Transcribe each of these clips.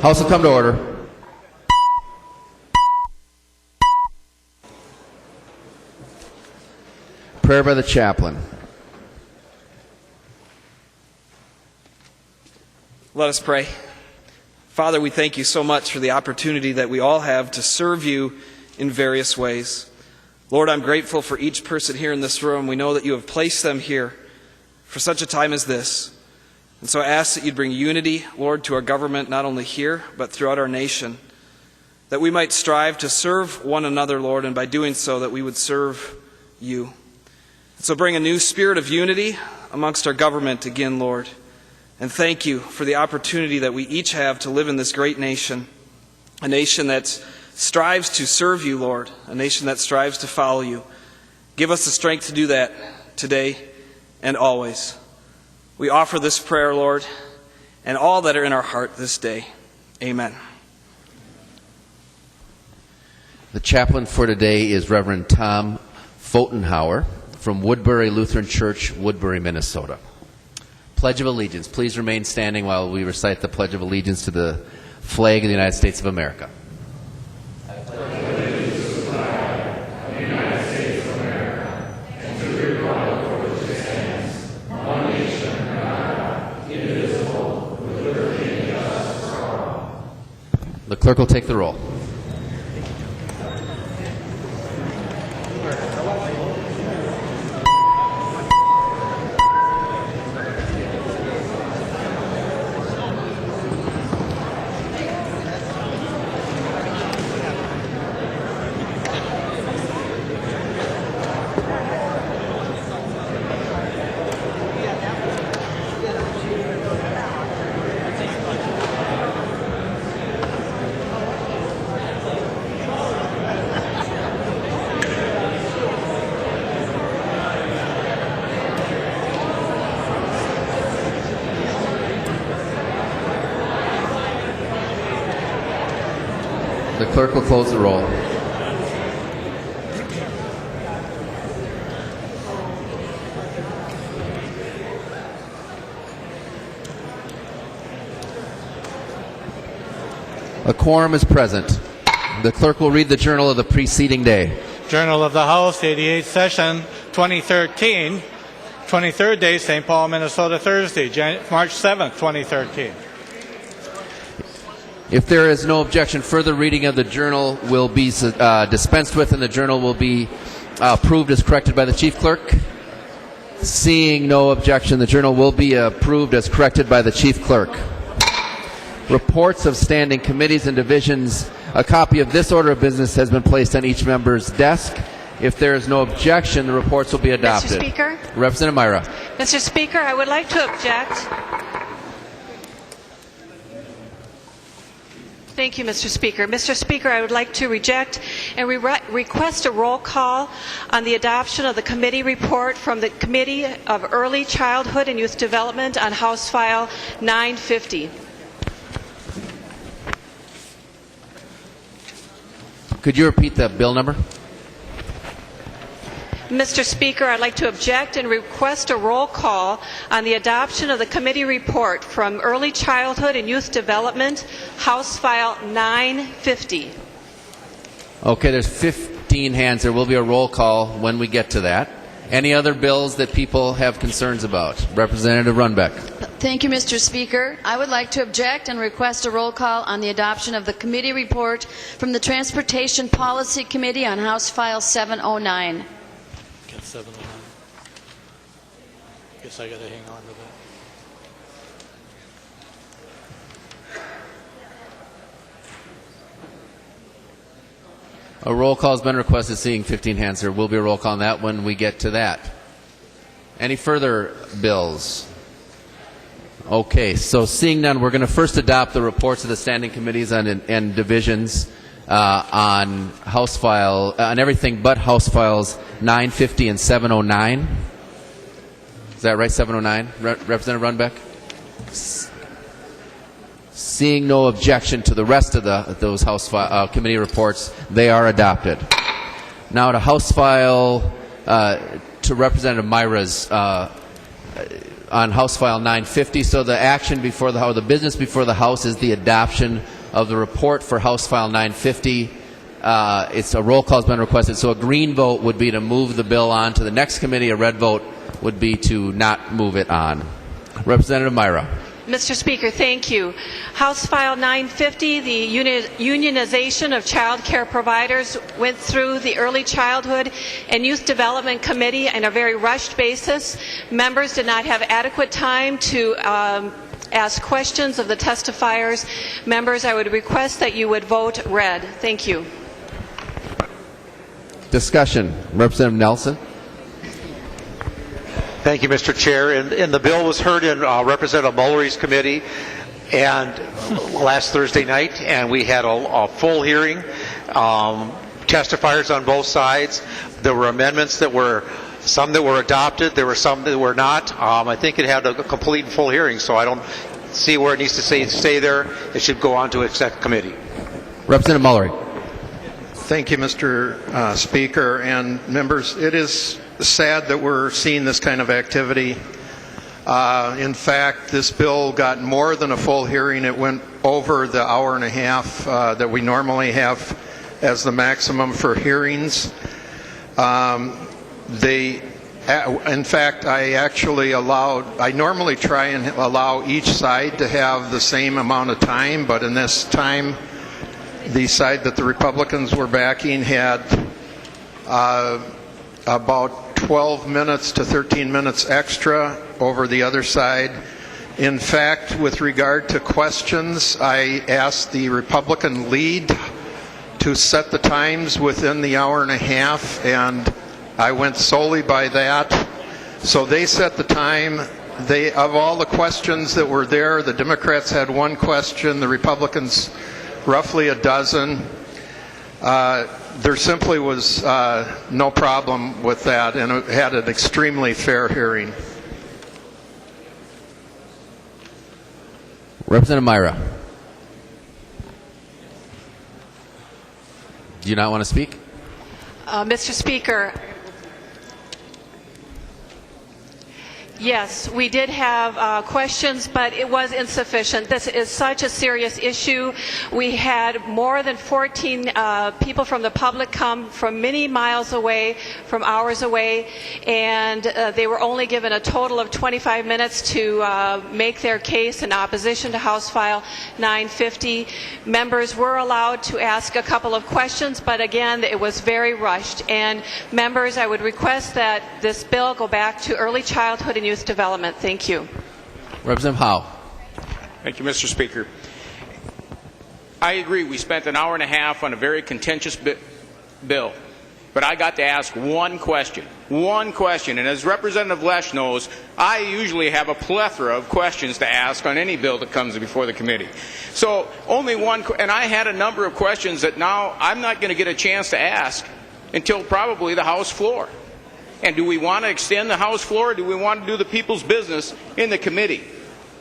House will come to order. Prayer by the chaplain. Let us pray. Father, we thank you so much for the opportunity that we all have to serve you in various ways. Lord, I'm grateful for each person here in this room. We know that you have placed them here for such a time as this. And so I ask that you'd bring unity, Lord, to our government, not only here, but throughout our nation, that we might strive to serve one another, Lord, and by doing so, that we would serve you. So bring a new spirit of unity amongst our government again, Lord. And thank you for the opportunity that we each have to live in this great nation, a nation that strives to serve you, Lord, a nation that strives to follow you. Give us the strength to do that today and always. We offer this prayer, Lord, and all that are in our heart this day. Amen. The chaplain for today is Reverend Tom Fotenhauer from Woodbury Lutheran Church, Woodbury, Minnesota. Pledge of Allegiance. Please remain standing while we recite the Pledge of Allegiance to the flag of the United States of America. I pledge allegiance to the flag of the United States of America and to the republic for which it stands, one nation under God, indivisible, with liberty and justice for all. The clerk will take the roll. The clerk will close the roll. A quorum is present. The clerk will read the journal of the preceding day. Journal of the House, 88th session, 2013, 23rd day, St. Paul, Minnesota, Thursday, March 7th, 2013. If there is no objection, further reading of the journal will be dispensed with, and the journal will be approved as corrected by the chief clerk. Seeing no objection, the journal will be approved as corrected by the chief clerk. Reports of standing committees and divisions. A copy of this order of business has been placed on each member's desk. If there is no objection, the reports will be adopted. Mr. Speaker? Representative Myra. Mr. Speaker, I would like to object. Thank you, Mr. Speaker. Mr. Speaker, I would like to reject and request a roll call on the adoption of the committee report from the Committee of Early Childhood and Youth Development on House File 950. Could you repeat the bill number? Mr. Speaker, I'd like to object and request a roll call on the adoption of the committee report from Early Childhood and Youth Development, House File 950. Okay, there's 15 hands. There will be a roll call when we get to that. Any other bills that people have concerns about? Representative Runbeck. Thank you, Mr. Speaker. I would like to object and request a roll call on the adoption of the committee report from the Transportation Policy Committee on House File 709. 709. Guess I got to hang on to that. A roll call has been requested. Seeing 15 hands, there will be a roll call on that when we get to that. Any further bills? Okay, so seeing none, we're going to first adopt the reports of the standing committees and divisions on House File, on everything but House Files 950 and 709. Is that right, 709? Representative Runbeck? Seeing no objection to the rest of those House committee reports, they are adopted. Now to House File, to Representative Myra's on House File 950. So the action before the House, the business before the House is the adoption of the report for House File 950. It's a roll call has been requested, so a green vote would be to move the bill on to the next committee. A red vote would be to not move it on. Representative Myra. Mr. Speaker, thank you. House File 950, the unionization of child care providers, went through the Early Childhood and Youth Development Committee on a very rushed basis. Members did not have adequate time to ask questions of the testifiers. Members, I would request that you would vote red. Thank you. Discussion. Representative Nelson. Thank you, Mr. Chair. And the bill was heard in Representative Mullery's committee and last Thursday night, and we had a full hearing, testifiers on both sides. There were amendments that were, some that were adopted, there were some that were not. I think it had a complete and full hearing, so I don't see where it needs to stay there. It should go on to exec committee. Representative Mullery. Thank you, Mr. Speaker and members. It is sad that we're seeing this kind of activity. In fact, this bill got more than a full hearing. It went over the hour and a half that we normally have as the maximum for hearings. In fact, I normally try and allow each side to have the same amount of time, but in this time, the side that the Republicans were backing had about 12 minutes to 13 minutes extra over the other side. In fact, with regard to questions, I asked the Republican lead to set the times within the hour and a half, and I went solely by that. So they set the time. Of all the questions that were there, the Democrats had one question, the Republicans roughly a dozen. There simply was no problem with that, and it had an extremely fair hearing. Representative Myra. Do you not want to speak? Mr. Speaker, yes, we did have questions, but it was insufficient. This is such a serious issue. We had more than 14 people from the public come from many miles away, from hours away, and they were only given a total of 25 minutes to make their case in opposition to House File 950. Members were allowed to ask a couple of questions, but again, it was very rushed. And members, I would request that this bill go back to early childhood and youth development. Thank you. Representative Howe. Thank you, Mr. Speaker. I agree. We spent an hour and a half on a very contentious bill, but I got to ask one question. One question. And as Representative Lesch knows, I usually have a plethora of questions to ask on any bill that comes before the committee. So only one, and I had a number of questions that now I'm not going to get a chance to ask until probably the House floor. And do we want to extend the House floor, or do we want to do the people's business in the committee?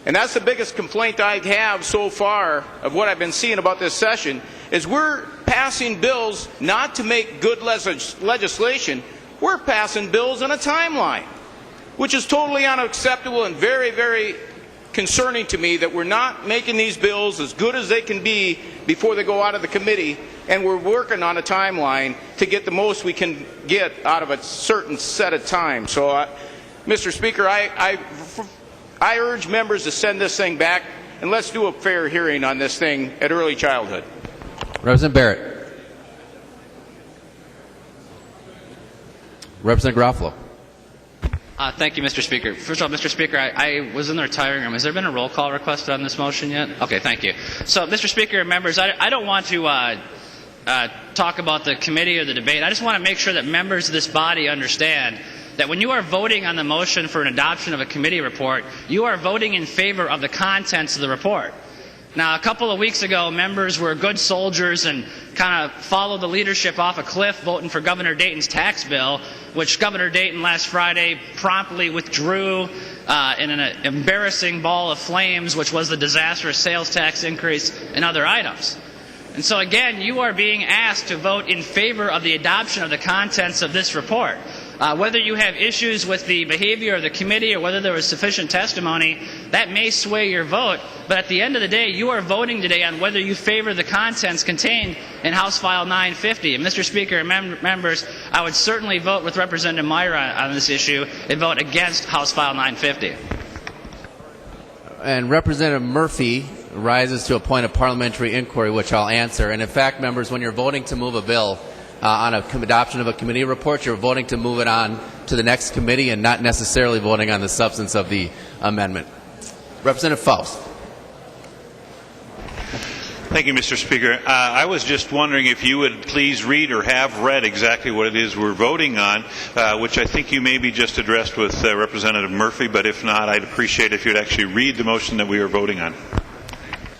And that's the biggest complaint I have so far of what I've been seeing about this session, is we're passing bills not to make good legislation. We're passing bills on a timeline, which is totally unacceptable and very, very concerning to me, that we're not making these bills as good as they can be before they go out of the committee, and we're working on a timeline to get the most we can get out of a certain set of time. So, Mr. Speaker, I urge members to send this thing back, and let's do a fair hearing on this thing at early childhood. Representative Barrett. Representative Garofalo. Thank you, Mr. Speaker. First of all, Mr. Speaker, I was in the retiring room. Has there been a roll call requested on this motion yet? Okay, thank you. So, Mr. Speaker and members, I don't want to talk about the committee or the debate. I just want to make sure that members of this body understand that when you are voting on the motion for an adoption of a committee report, you are voting in favor of the contents of the report. Now, a couple of weeks ago, members were good soldiers and kind of followed the leadership off a cliff, voting for Governor Dayton's tax bill, which Governor Dayton last Friday promptly withdrew in an embarrassing ball of flames, which was the disastrous sales tax increase and other items. And so again, you are being asked to vote in favor of the adoption of the contents of this report. Whether you have issues with the behavior of the committee or whether there was sufficient testimony, that may sway your vote. But at the end of the day, you are voting today on whether you favor the contents contained in House File 950. And Mr. Speaker and members, I would certainly vote with Representative Myra on this issue and vote against House File 950. And Representative Murphy rises to a point of parliamentary inquiry, which I'll answer. And in fact, members, when you're voting to move a bill on adoption of a committee report, you're voting to move it on to the next committee and not necessarily voting on the substance of the amendment. Representative Faust. Thank you, Mr. Speaker. I was just wondering if you would please read or have read exactly what it is we're voting on, which I think you maybe just addressed with Representative Murphy, but if not, I'd appreciate if you'd actually read the motion that we are voting on.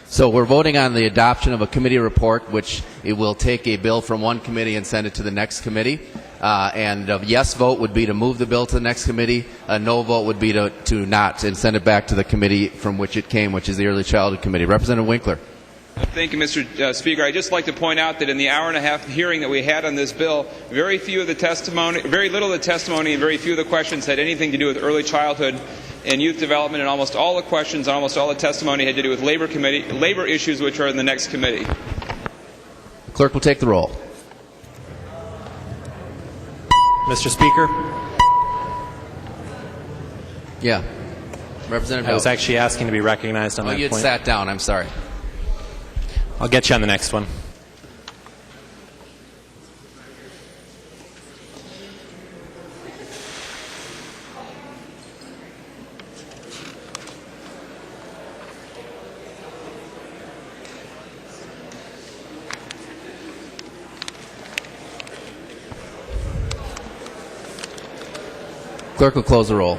So we're voting on the adoption of a committee report, which it will take a bill from one committee and send it to the next committee. And a yes vote would be to move the bill to the next committee. A no vote would be to not and send it back to the committee from which it came, which is the Early Childhood Committee. Representative Winkler. Thank you, Mr. Speaker. I'd just like to point out that in the hour-and-a-half hearing that we had on this bill, very little of the testimony and very few of the questions had anything to do with early childhood and youth development, and almost all the questions, almost all the testimony had to do with labor issues, which are in the next committee. Clerk will take the roll. Mr. Speaker? Yeah. Representative I was Hill. actually asking to be recognized on that you had point. sat down. I'm sorry. I'll get you on the next one. Clerk will close the roll.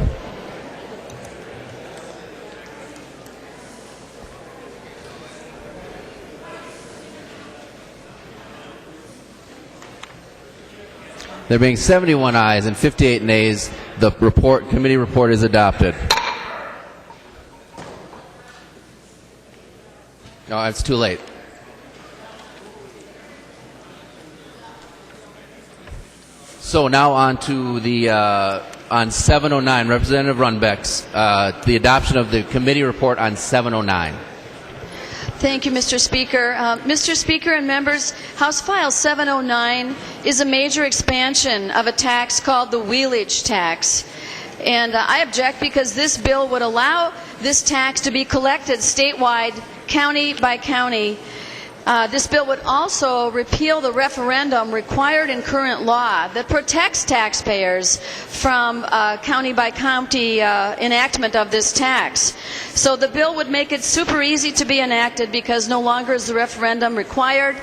There being 71 ayes and 58 nays, the committee report is adopted. No, it's too late. So now on to the on 709, Representative Runbeck's the adoption of the committee report on 709. Thank you, Mr. Speaker. Mr. Speaker and members, House File 709 is a major expansion of a tax called the wheelage tax. And I object because this bill would allow this tax to be collected statewide, county by county. This bill would also repeal the referendum required in current law that protects taxpayers from county by county enactment of this tax. So the bill would make it super easy to be enacted because no longer is the referendum required.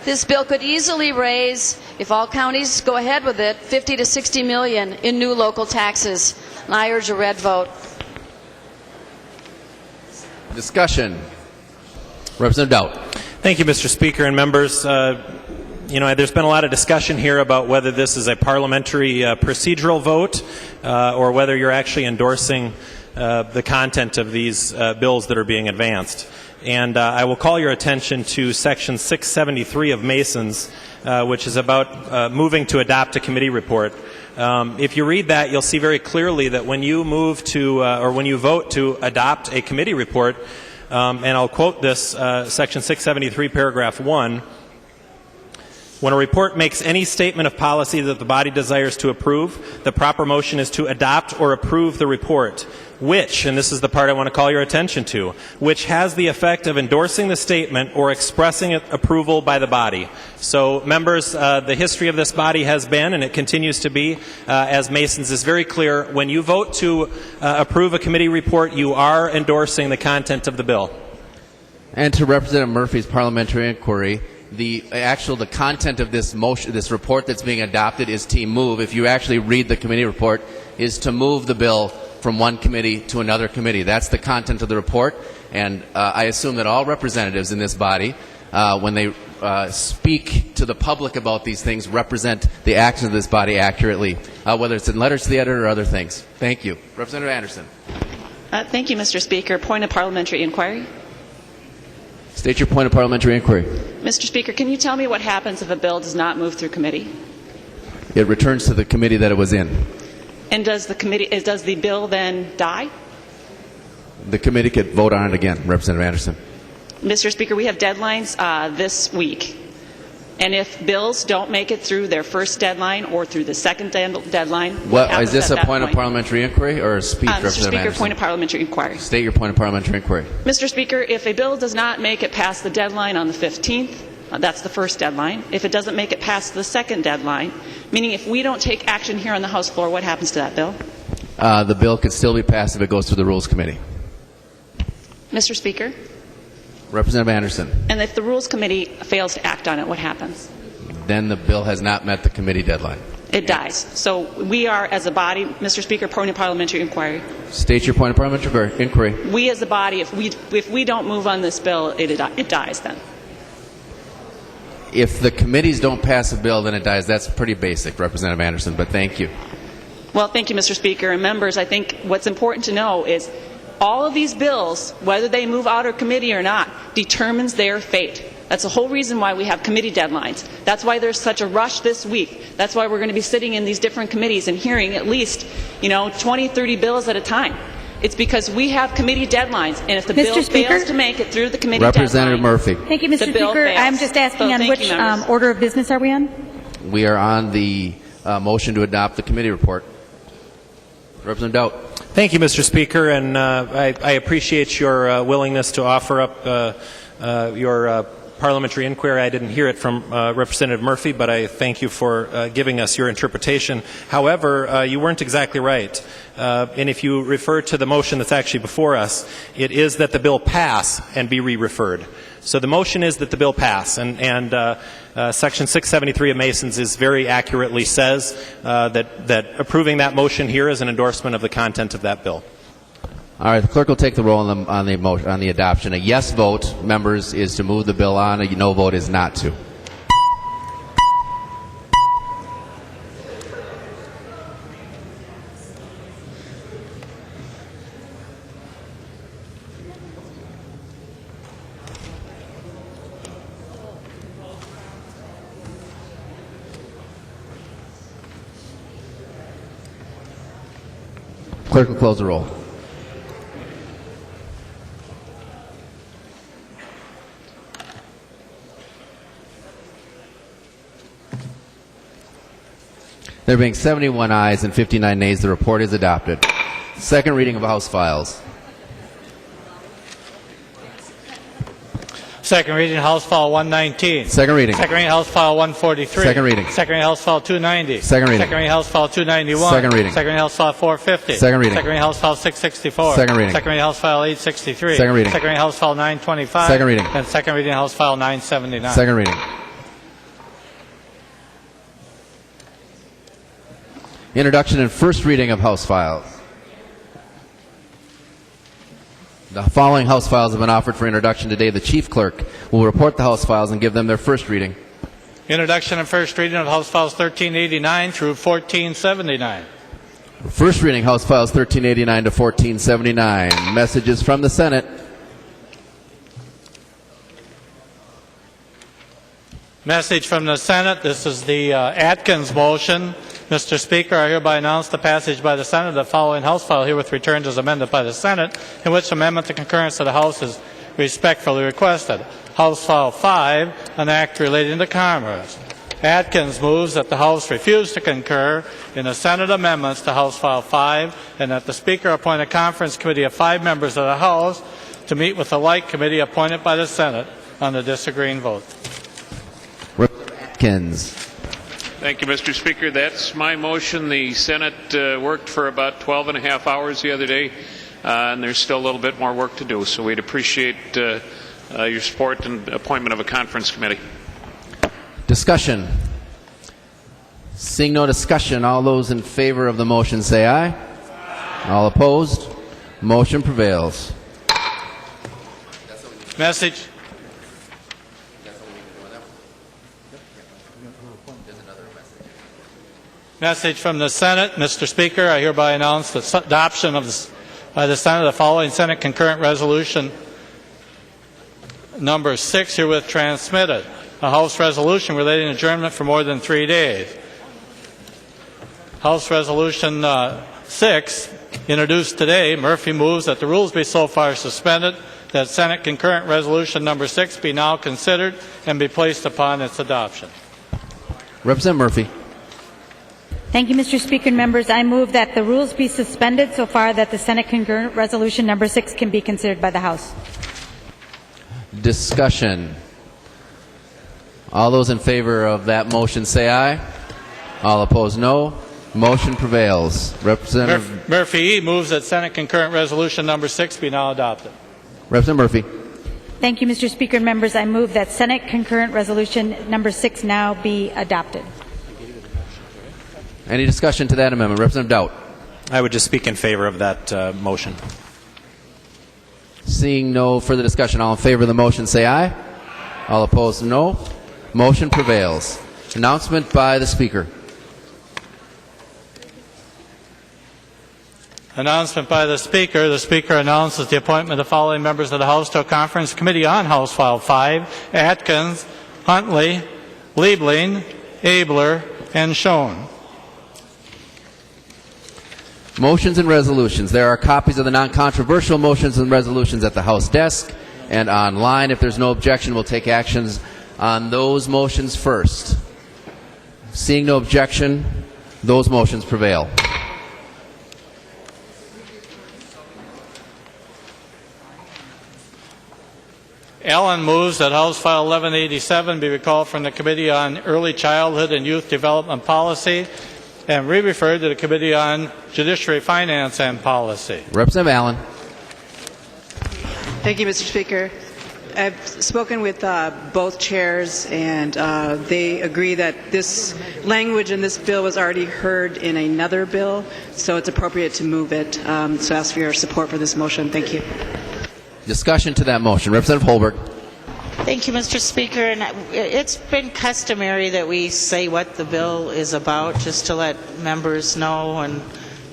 This bill could easily raise, if all counties go ahead with it, 50 to 60 million in new local taxes. And I urge a red vote. Discussion. Representative Dowd. Thank you, Mr. Speaker and members. There's been a lot of discussion here about whether this is a parliamentary procedural vote or whether you're actually endorsing the content of these bills that are being advanced. And I will call your attention to Section 673 of Mason's, which is about moving to adopt a committee report. If you read that, you'll see very clearly that when you move to or when you vote to adopt a committee report, and I'll quote this, Section 673, Paragraph 1. When a report makes any statement of policy that the body desires to approve, the proper motion is to adopt or approve the report, which, and this is the part I want to call your attention to, which has the effect of endorsing the statement or expressing approval by the body. So, members, the history of this body has been, and it continues to be, as Mason's is very clear, when you vote to approve a committee report, you are endorsing the content of the bill. And to Representative Murphy's parliamentary inquiry, the content of this motion, this report that's being adopted is to move, if you actually read the committee report, is to move the bill from one committee to another committee. That's the content of the report, and I assume that all representatives in this body, when they speak to the public about these things, represent the actions of this body accurately, whether it's in letters to the editor or other things. Thank you. Representative Anderson. Thank you, Mr. Speaker. Point of parliamentary inquiry. State your point of parliamentary inquiry. Mr. Speaker, can you tell me what happens if a bill does not move through committee? It returns to the committee that it was in. And does the bill then die? The committee could vote on it again. Representative Anderson. Mr. Speaker, we have deadlines this week. And if bills don't make it through their first deadline or through the second deadline, what happens is this at a that point of parliamentary inquiry or a speech, Mr. Representative Speaker, Anderson? point of parliamentary inquiry. State your point of parliamentary inquiry. Mr. Speaker, if a bill does not make it past the deadline on the 15th, that's the first deadline. If it doesn't make it past the second deadline, meaning if we don't take action here on the House floor, what happens to that bill? The bill could still be passed if it goes through the Rules Committee. Mr. Speaker, Representative Anderson. and if the Rules Committee fails to act on it, what happens? Then the bill has not met the committee deadline. It dies. So we are, as a body, Mr. Speaker, point of parliamentary inquiry. State your point of parliamentary inquiry. We, as a body, if we don't move on this bill, it dies then. If the committees don't pass a bill, then it dies. That's pretty basic, Representative Anderson, but thank you. Well, thank you, Mr. Speaker. And members, I think what's important to know is all of these bills, whether they move out of committee or not, determines their fate. That's the whole reason why we have committee deadlines. That's why there's such a rush this week. That's why we're going to be sitting in these different committees and hearing at least, 20, 30 bills at a time. It's because we have committee deadlines, and if the bill fails to make it through the committee Representative deadline, Murphy. Thank you, Mr. Speaker. I'm just asking on which order of business are we on? We are on the motion to adopt the committee report. Representative Doubt. Thank you, Mr. Speaker, and I appreciate your willingness to offer up your parliamentary inquiry. I didn't hear it from Representative Murphy, but I thank you for giving us your interpretation. However, you weren't exactly right. And if you refer to the motion that's actually before us, it is that the bill pass and be re-referred. So the motion is that the bill pass, and Section 673 of Masons is very accurately says that approving that motion here is an endorsement of the content of that bill. All right, the clerk will take the roll on the adoption. A yes vote, members, is to move the bill on. A no vote is not to. Clerk will close the roll. There being 71 ayes and 59 nays, the report is adopted. Second reading of House Files. Second reading, House File 119. Second reading. Second reading, House File 143. Second reading. Second reading, House File 290. Second reading. Second reading, House File 291. Second reading. Second reading, House File 450. Second reading. Second reading, House File 664. Second reading. Second reading, House File 863. Second reading. Second reading, House File 925. Second reading. And second reading, House File 979. Second reading. Introduction and first reading of House Files. The following House Files have been offered for introduction today. The Chief Clerk will report the House Files and give them their first reading. Introduction and first reading of House Files 1389 through 1479. First reading, House Files 1389 to 1479. Messages from the Senate. Message from the Senate. This is the Atkins motion. Mr. Speaker, I hereby announce the passage by the Senate of the following House file herewith returned as amended by the Senate, in which amendment to concurrence of the House is respectfully requested. House File 5, an act relating to commerce. Atkins moves that the House refuse to concur in the Senate amendments to House File 5 and that the Speaker appoint a conference committee of 5 members of the House to meet with the like committee appointed by the Senate on the disagreeing vote. Atkins. Thank you, Mr. Speaker. That's my motion. The Senate worked for about 12 and a half hours the other day, and there's still a little bit more work to do. So we'd appreciate your support and appointment of a conference committee. Discussion. Seeing no discussion, all those in favor of the motion say aye. Aye. All opposed? Motion prevails. Message. Message from the Senate. Mr. Speaker, I hereby announce the adoption of by the Senate of the following Senate concurrent resolution number 6 herewith transmitted. A House resolution relating adjournment for more than 3 days. House Resolution 6, introduced today, Murphy moves that the rules be so far suspended that Senate concurrent resolution number 6 be now considered and be placed upon its adoption. Representative Murphy. Thank you, Mr. Speaker and members. I move that the rules be suspended so far that the Senate concurrent resolution number 6 can be considered by the House. Discussion. All those in favor of that motion say aye. All opposed, no. Motion prevails. Representative Murphy moves that Senate concurrent resolution number 6 be now adopted. Representative Murphy. Thank you, Mr. Speaker and members. I move that Senate concurrent resolution number 6 now be adopted. Any discussion to that amendment? Representative Doubt. I would just speak in favor of that motion. Seeing no further discussion, all in favor of the motion say aye. All opposed, no. Motion prevails. Announcement by the Speaker. Announcement by the Speaker. The Speaker announces the appointment of the following members of the House to a conference committee on House File 5: Atkins, Huntley, Liebling, Abler, and Schoen. Motions and resolutions. There are copies of the non-controversial motions and resolutions at the House desk and online. If there's no objection, we'll take actions on those motions first. Seeing no objection, those motions prevail. Allen moves that House File 1187 be recalled from the Committee on Early Childhood and Youth Development Policy and re-referred to the Committee on Judiciary, Finance, and Policy. Representative Allen. Thank you, Mr. Speaker. I've spoken with both chairs, and they agree that this language in this bill was already heard in another bill, so it's appropriate to move it. So I ask for your support for this motion. Thank you. Discussion to that motion. Representative Holberg. Thank you, Mr. Speaker. And it's been customary that we say what the bill is about, just to let members know, and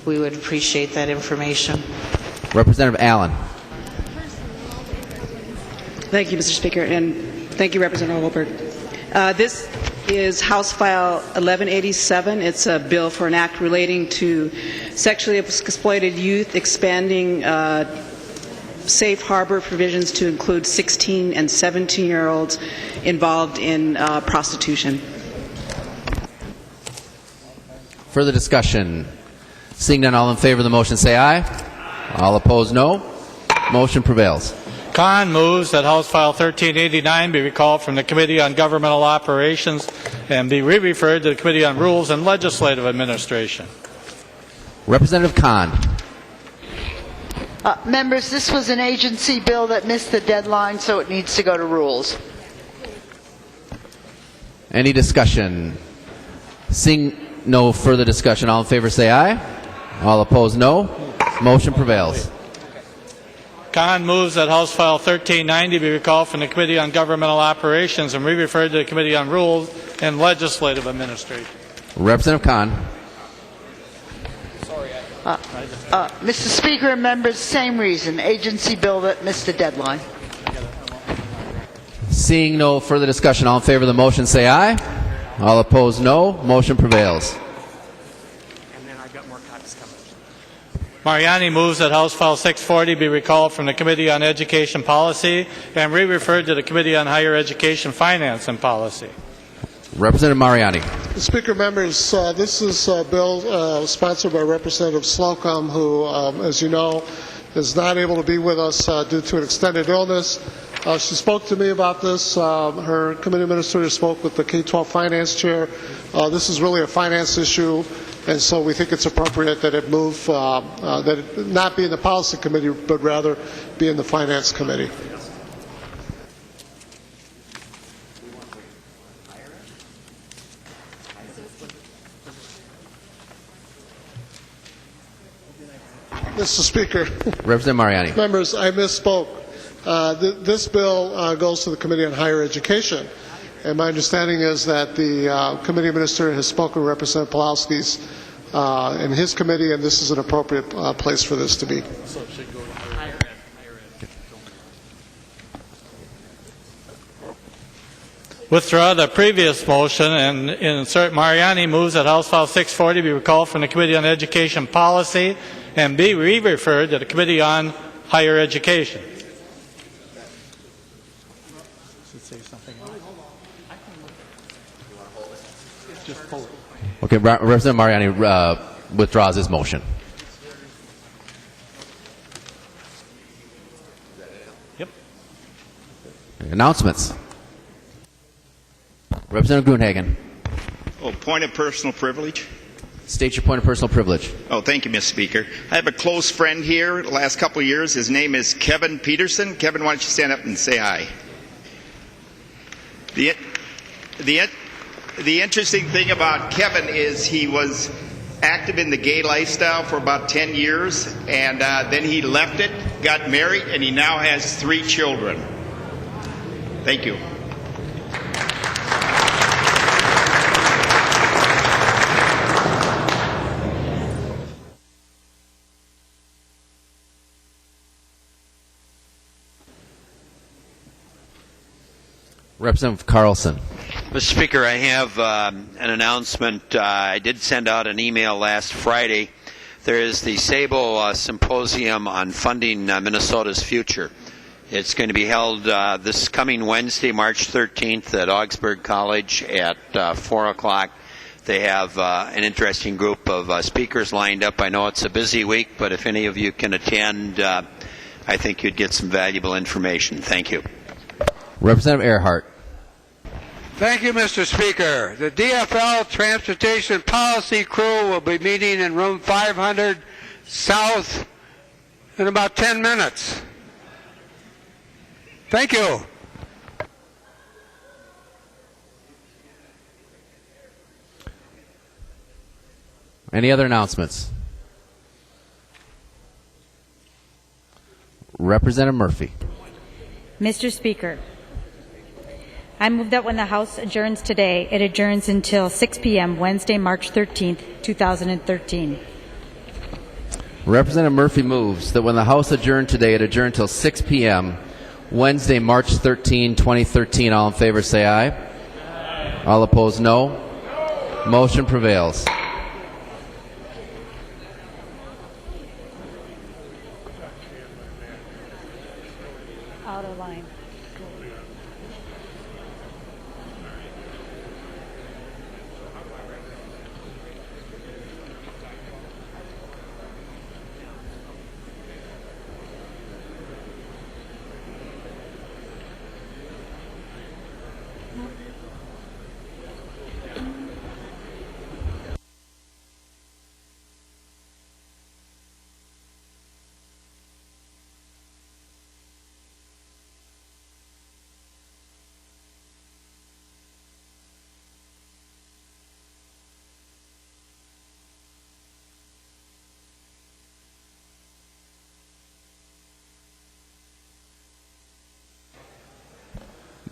we would appreciate that information. Representative Allen. Thank you, Mr. Speaker, and thank you, Representative Holberg. This is House File 1187. It's a bill for an act relating to sexually exploited youth, expanding safe harbor provisions to include 16 and 17-year-olds involved in prostitution. Further discussion. Seeing none, all in favor of the motion say aye. All opposed, no. Motion prevails. Khan moves that House File 1389 be recalled from the Committee on Governmental Operations and be re-referred to the Committee on Rules and Legislative Administration. Representative Khan. Members, this was an agency bill that missed the deadline, so it needs to go to Rules. Any discussion? Seeing no further discussion, all in favor say aye. All opposed, no. Motion prevails. Khan moves that House File 1390 be recalled from the Committee on Governmental Operations and re-referred to the Committee on Rules and Legislative Administration. Representative Khan. Mr. Speaker and members, same reason, agency bill that missed the deadline. Seeing no further discussion, all in favor of the motion say aye. All opposed, no. Motion prevails. Mariani moves that House File 640 be recalled from the Committee on Education Policy and re-referred to the Committee on Higher Education, Finance, and Policy. Representative Mariani. Speaker, members, this is a bill sponsored by Representative Slocum, who, as you know, is not able to be with us due to an extended illness. She spoke to me about this. Her committee administrator spoke with the K-12 finance chair. This is really a finance issue, and so we think it's appropriate that it move, that it not be in the policy committee, but rather be in the finance committee. Mr. Speaker. Representative Mariani. Members, I misspoke. This bill goes to the Committee on Higher Education, and my understanding is that the committee administrator has spoken to Representative Pawlowski's in his committee, and this is an appropriate place for this to be. withdraw the previous motion and insert Mariani moves that House File 640 be recalled from the Committee on Education Policy and be re-referred to the Committee on Higher Education. Okay, Representative Mariani withdraws his motion. Yep. Announcements. Representative Gruenhagen. Oh, point of personal privilege. State your point of personal privilege. Oh, thank you, Mr. Speaker. I have a close friend here the last couple of years. His name is Kevin Peterson. Kevin, why don't you stand up and say hi? The interesting thing about Kevin is he was active in the gay lifestyle for about 10 years, and then he left it, got married, and he now has 3 children. Thank you. Representative Carlson. Mr. Speaker, I have an announcement. I did send out an email last Friday. There is the SABLE Symposium on Funding Minnesota's Future. It's going to be held this coming Wednesday, March 13th at Augsburg College at 4 o'clock. They have an interesting group of speakers lined up. I know it's a busy week, but if any of you can attend, I think you'd get some valuable information. Thank you. Representative Earhart. Thank you, Mr. Speaker. The DFL Transportation Policy Crew will be meeting in room 500 South in about 10 minutes. Thank you. Any other announcements? Representative Murphy. Mr. Speaker, I move that when the House adjourns today, it adjourns until 6 p.m. Wednesday, March 13th, 2013. Representative Murphy moves that when the House adjourned today, it adjourn until 6 p.m. Wednesday, March 13, 2013. All in favor say aye. Aye. All opposed, no. Motion prevails. Out of line.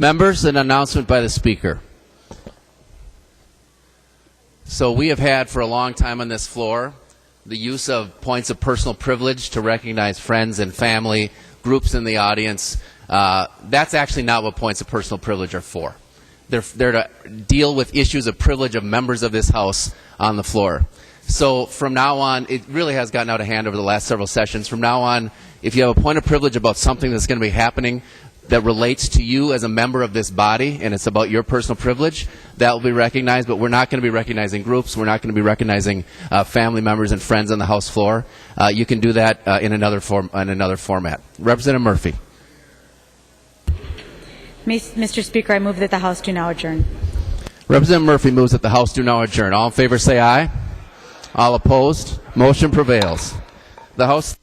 Members, an announcement by the Speaker. So we have had for a long time on this floor the use of points of personal privilege to recognize friends and family, groups in the audience. That's actually not what points of personal privilege are for. They're to deal with issues of privilege of members of this House on the floor. So from now on, it really has gotten out of hand over the last several sessions. From now on, if you have a point of privilege about something that's going to be happening that relates to you as a member of this body, and it's about your personal privilege, that will be recognized, but we're not going to be recognizing groups. We're not going to be recognizing family members and friends on the House floor. You can do that in another format. Representative Murphy. Mr. Speaker, I move that the House do now adjourn. Representative Murphy moves that the House do now adjourn. All in favor say aye. All opposed? Motion prevails. The House...